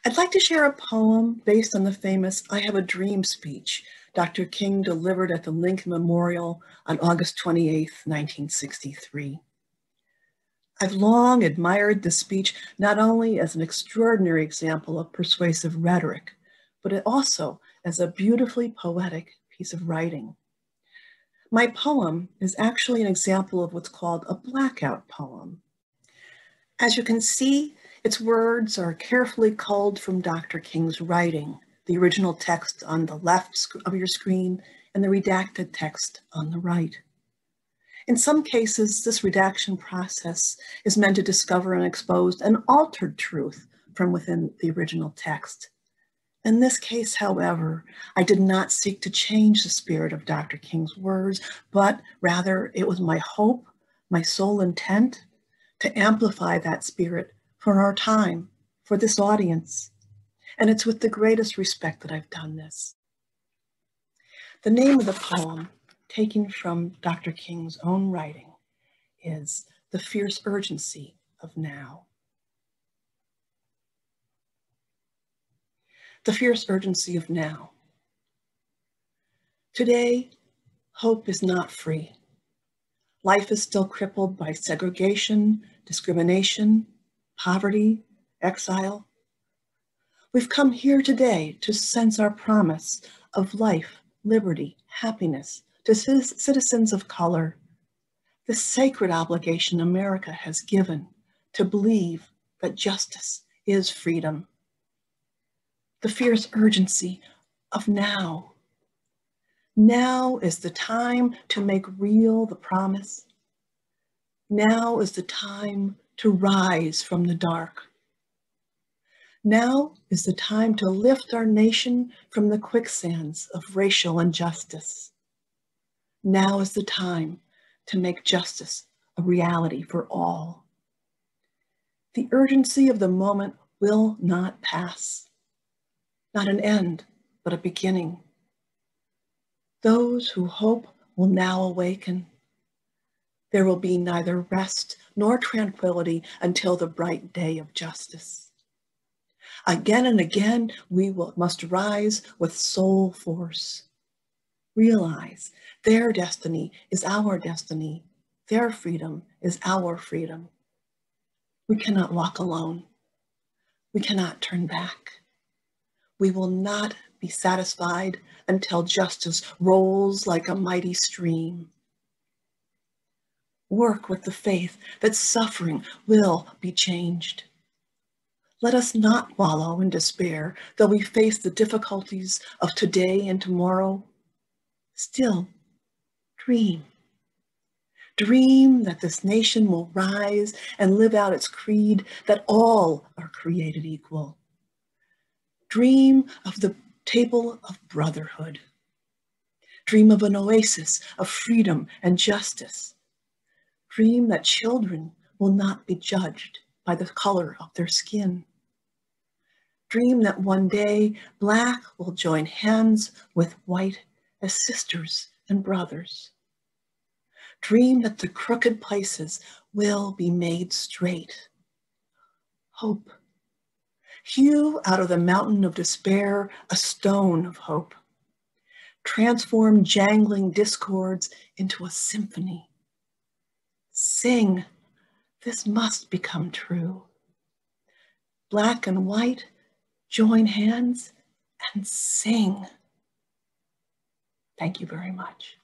I'd like to share a poem based on the famous "I Have a Dream" speech Dr. King delivered at the Lincoln Memorial on August 28, 1963. I've long admired this speech not only as an extraordinary example of persuasive rhetoric, but also as a beautifully poetic piece of writing. My poem is actually an example of what's called a blackout poem. As you can see, its words are carefully culled from Dr. King's writing, the original text on the left of your screen and the redacted text on the right. In some cases, this redaction process is meant to discover and expose an altered truth from within the original text. In this case, however, I did not seek to change the spirit of Dr. King's words, but rather it was my hope, my sole intent, to amplify that spirit for our time, for this audience. And it's with the greatest respect that I've done this. The name of the poem, taken from Dr. King's own writing, is "The Fierce Urgency of Now." The fierce urgency of now. Today, hope is not free. Life is still crippled by segregation, discrimination, poverty, exile. We've come here today to sense our promise of life, liberty, happiness to citizens of color, the sacred obligation America has given to believe that justice is freedom. The fierce urgency of now. Now is the time to make real the promise. Now is the time to rise from the dark. Now is the time to lift our nation from the quicksands of racial injustice. Now is the time to make justice a reality for all. The urgency of the moment will not pass. Not an end, but a beginning. Those who hope will now awaken. There will be neither rest nor tranquility until the bright day of justice. Again and again, we must rise with soul force. Realize their destiny is our destiny. Their freedom is our freedom. We cannot walk alone. We cannot turn back. We will not be satisfied until justice rolls like a mighty stream. Work with the faith that suffering will be changed. Let us not wallow in despair, though we face the difficulties of today and tomorrow. Still, dream. Dream that this nation will rise and live out its creed that all are created equal. Dream of the table of brotherhood. Dream of an oasis of freedom and justice. Dream that children will not be judged by the color of their skin. Dream that one day Black will join hands with white as sisters and brothers. Dream that the crooked places will be made straight. Hope. Hew out of the mountain of despair a stone of hope. Transform jangling discords into a symphony. Sing, this must become true. Black and white, join hands and sing. Thank you very much.